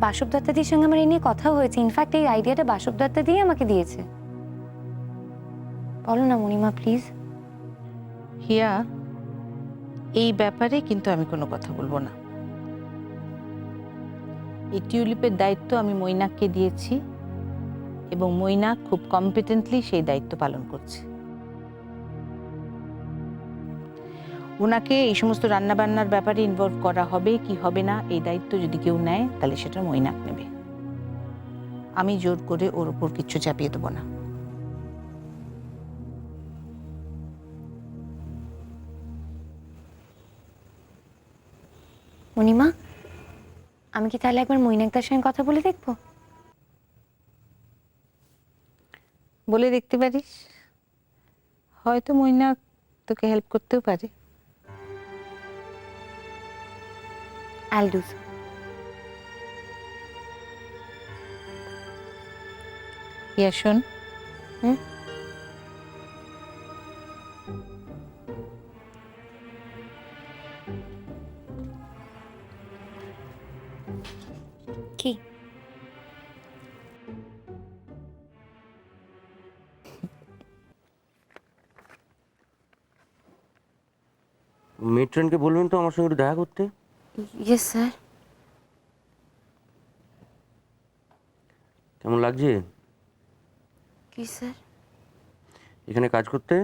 বাসব দত্তাদির সঙ্গে আমার এই নিয়ে কথা হয়েছে। ইনফ্যাক্ট এই আইডিয়াটা বাসব দত্তাদিই আমাকে দিয়েছে। বলো না মণিমা প্লিজ। হিয়া, এই ব্যাপারে কিন্তু আমি কোনো কথা বলবো না। এই টিউলিপের দায়িত্ব আমি মৈনাককে দিয়েছি এবং মৈনাক খুব কম্পিটেন্টলি সেই দায়িত্ব পালন করছে। ওনাকে এই সমস্ত রান্নাবান্নার ব্যাপারে ইনভলভ করা হবে কি হবে না, এই দায়িত্ব যদি কেউ নেয় তাহলে সেটা মৈনাক নেবে। আমি জোর করে ওর উপর কিচ্ছু চাপিয়ে দেবো না। মণিমা, আমি কি তাহলে একবার মৈনাকদার সঙ্গে কথা বলে দেখবো? বলে দেখতে পারিস, হয়তো মৈনাক তোকে হেল্প করতেও পারে। I'll do so. হিয়া শোন, হুম? কি? মেট্রনকে বলবেন তো আমার সঙ্গে একটু দেখা করতে। Yes sir. কেমন লাগছে কি স্যার? এখানে কাজ করতে?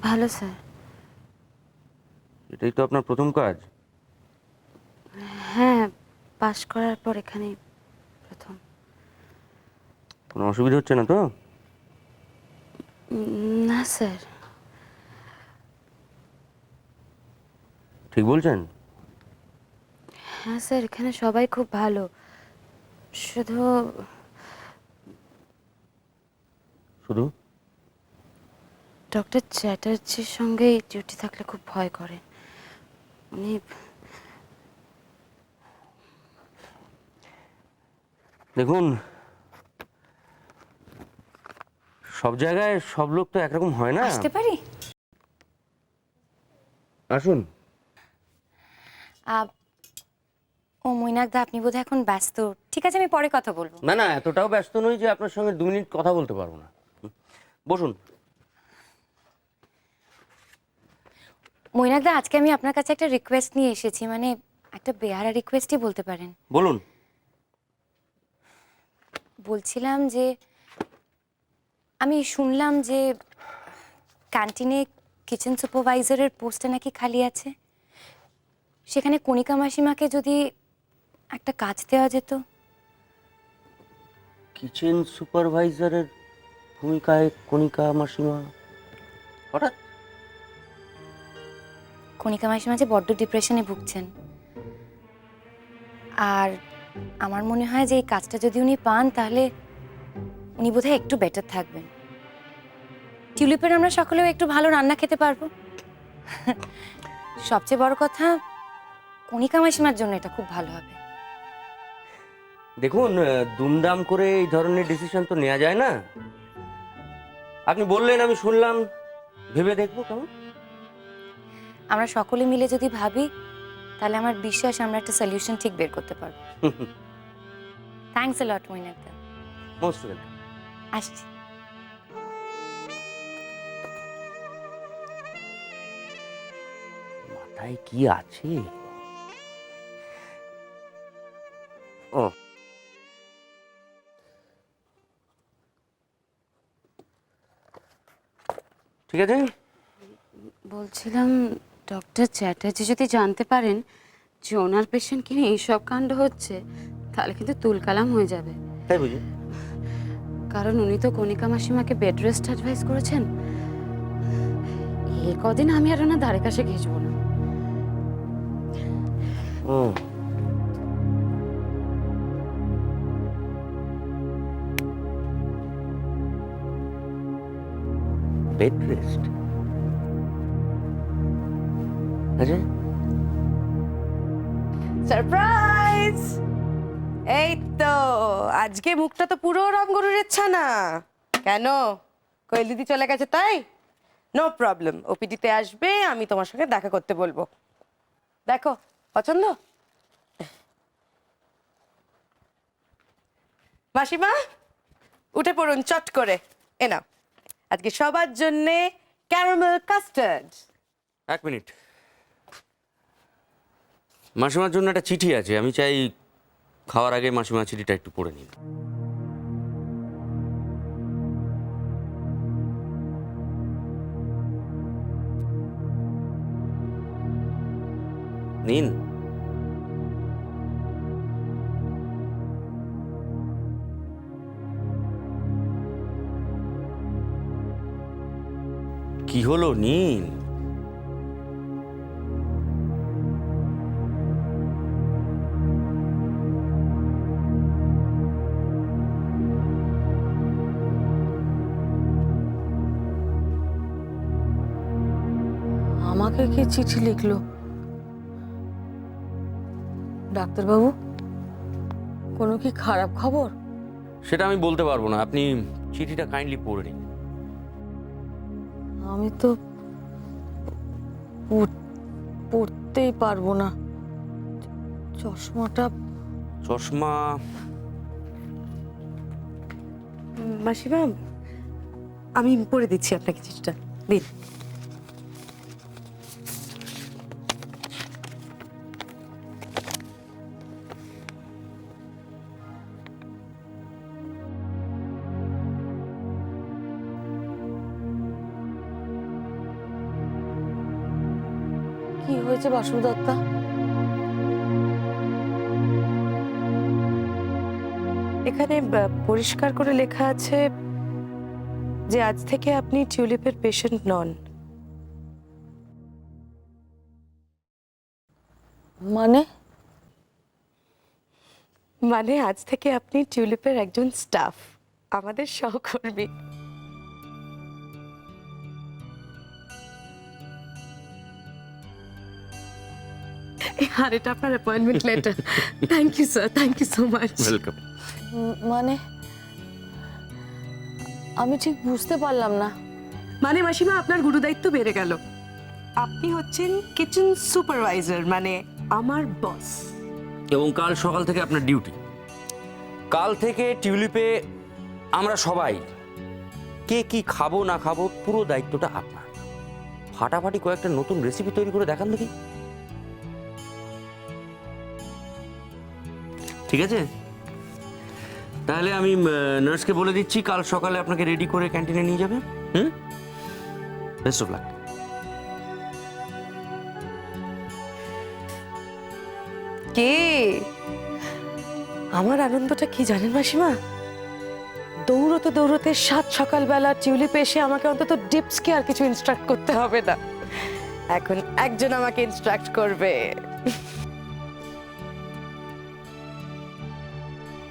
ভালো স্যার। এটাই তো আপনার প্রথম কাজ? হ্যাঁ, পাশ করার পর এখানে প্রথম। কোনো অসুবিধা হচ্ছে না তো? না স্যার। ঠিক বলছেন? হ্যাঁ স্যার, এখানে সবাই খুব ভালো। শুধু শুধু ডক্টর চ্যাটার্জির সঙ্গে ডিউটি থাকলে খুব ভয় করে। উনি দেখুন, সব জায়গায় সব লোক তো একরকম হয় না। আসতে পারি? আসুন। ও মৈনাকদা, আপনি বোধহয় এখন ব্যস্ত। ঠিক আছে, আমি পরে কথা বলবো। না না, এতটাও ব্যস্ত নই যে আপনার সঙ্গে 2 মিনিট কথা বলতে পারবো না। বসুন। মৈনাকদা, আজকে আমি আপনার কাছে একটা রিকোয়েস্ট নিয়ে এসেছি, মানে একটা বেয়ারা রিকোয়েস্টই বলতে পারেন। বলুন। বলছিলাম যে আমি শুনলাম যে ক্যান্টিনে কিচেন সুপারভাইজারের পোস্টটা নাকি খালি আছে। সেখানে কণিকা মাসিমাকে যদি একটা কাজ দেওয়া যেত। কিচেন সুপারভাইজারের ভূমিকায় কণিকা মাসিমা হঠাৎ? কণিকা মাসিমা যে বড্ড ডিপ্রেশনে ভুগছেন, আর আমার মনে হয় যে এই কাজটা যদি উনি পান তাহলে উনি বোধহয় একটু বেটার থাকবেন। টিউলিপের আমরা সকলেও একটু ভালো রান্না খেতে পারবো। সবচেয়ে বড় কথা, কণিকা মাসিমার জন্য এটা খুব ভালো হবে। দেখুন, দুমদাম করে এই ধরনের ডিসিশন তো নেওয়া যায় না। আপনি বললেন, আমি শুনলাম, ভেবে দেখবো কেমন। আমরা সকলে মিলে যদি ভাবি তাহলে আমার বিশ্বাস আমরা একটা সলিউশন ঠিক বের করতে পারবো। থ্যাঙ্কস আ লট মৈনাকদা। Most welcome. আসছি। মাথায় কি আছে? ও, ঠিক আছে। বলছিলাম, ডক্টর চ্যাটার্জি যদি জানতে পারেন যে ওনার পেশেন্ট কিনে এইসব কাণ্ড হচ্ছে, তাহলে কিন্তু তুলকালাম হয়ে যাবে। তাই বুঝি? কারণ উনি তো কণিকা মাসিমাকে বেড রেস্ট অ্যাডভাইস করেছেন। এ কদিন আমি আর ওনার ধারে কাছে ঘেঁচবো না। ও, বেড রেস্ট? আচ্ছা, সারপ্রাইজ! এই তো আজকে মুখটা তো পুরো রামগরুরের ছানা। কেন, কোয়েল দিদি চলে গেছে তাই? নো প্রবলেম, ওপিডিতে আসবে, আমি তোমার সঙ্গে দেখা করতে বলবো। দেখো পছন্দ? মাসিমা উঠে পড়ুন চট করে, এ নাও আজকে সবার জন্যে ক্যারামেল কাস্টার্ড। 1 মিনিট, মাসিমার জন্য একটা চিঠি আছে, আমি চাই খাওয়ার আগে মাসিমা চিঠিটা একটু পড়ে নিন। নিন। কি হলো, নিন। আমাকে কে চিঠি লিখলো? ডাক্তারবাবু, কোনো কি খারাপ খবর? সেটা আমি বলতে পারবো না, আপনি চিঠিটা কাইন্ডলি পড়ে নিন। আমি তো পড়তেই পারবো না। চশমাটা চশমা? মাসিমা আমি পড়ে দিচ্ছি আপনাকে চিঠিটা, দিন। কি হয়েছে বাসুদত্তা? এখানে পরিষ্কার করে লেখা আছে যে আজ থেকে আপনি টিউলিপের পেশেন্ট নন। মানে? মানে আজ থেকে আপনি টিউলিপের একজন স্টাফ, আমাদের সহকর্মী। আর এটা আপনার appointment letter. Thank you sir, thank you so much. Welcome. মানে আমি ঠিক বুঝতে পারলাম না। মানে মাসিমা আপনার গুরুদায়িত্ব বেড়ে গেল, আপনি হচ্ছেন কিচেন সুপারভাইজার, মানে আমার বস। এবং কাল সকাল থেকে আপনার ডিউটি। কাল থেকে টিউলিপে আমরা সবাই কে কি খাবো না খাবো পুরো দায়িত্বটা আপনার। ফাটাফাটি কয়েকটা নতুন রেসিপি তৈরি করে দেখান দেখি, ঠিক আছে? তাহলে আমি নার্সকে বলে দিচ্ছি কাল সকালে আপনাকে রেডি করে ক্যান্টিনে নিয়ে যাবে। Best of luck. কে আমার আনন্দটা কি জানেন মাসিমা? দৌড়তে দৌড়তে সকালবেলা টিউলিপে এসে আমাকে অন্তত ডিপসকে আর কিছু ইনস্ট্রাক্ট করতে হবে না, এখন একজন আমাকে ইনস্ট্রাক্ট করবে।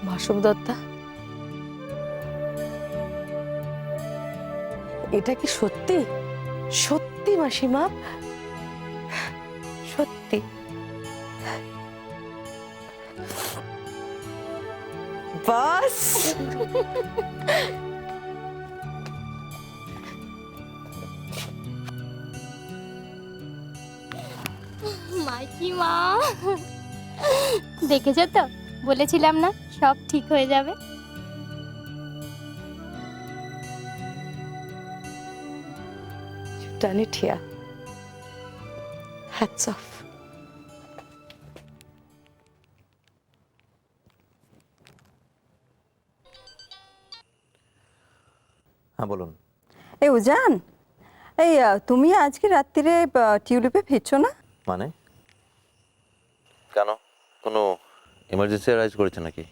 বাসুদত্তা, এটা কি সত্যি? সত্যি মাসিমা, সত্যি। বাস মাইকিমা, দেখেছো তো, বলেছিলাম না সব ঠিক হয়ে যাবে। done it here. Hats off. হ্যাঁ বলুন। এই উজান, এই তুমি আজকে রাত্রিরে টিউলিপে ফিরছো না? মানে কেন, কোনো এমার্জেন্সি অ্যারাইজ করেছে নাকি?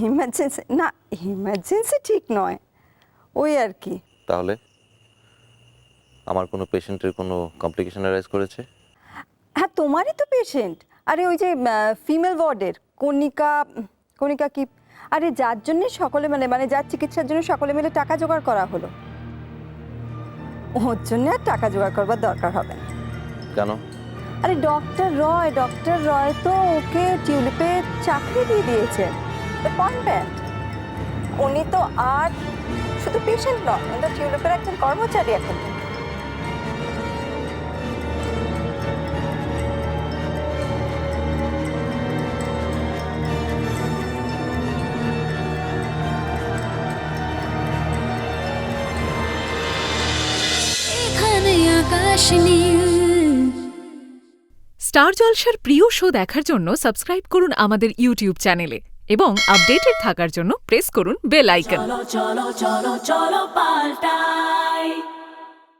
ইমার্জেন্সি না, ইমার্জেন্সি ঠিক নয়, ওই আর কি। তাহলে আমার কোনো পেশেন্টের কোনো কমপ্লিকেশন অ্যারাইজ করেছে? হ্যাঁ, তোমারই তো পেশেন্ট। আরে ওই যে ফিমেল ওয়ার্ডের কণিকা, কণিকা কি, আরে যার জন্যে সকলে মানে যার চিকিৎসার জন্য সকলে মিলে টাকা জোগাড় করা হলো, ওর জন্য আর টাকা জোগাড় করবার দরকার হবে না। কেন? আরে ডক্টর রয় তো ওকে টিউলিপে চাকরি দিয়ে দিয়েছেন, অ্যাপয়েন্টমেন্ট। উনি তো আর শুধু পেশেন্ট নন, উনি তো টিউলিপের একজন কর্মচারী এখন। আকাশ নীল। স্টার জলসার প্রিয় শো দেখার জন্য সাবস্ক্রাইব করুন আমাদের ইউটিউব চ্যানেলে এবং আপডেটেড থাকার জন্য প্রেস করুন বেল আইকন। চলো চলো চলো চলো পাল্টাই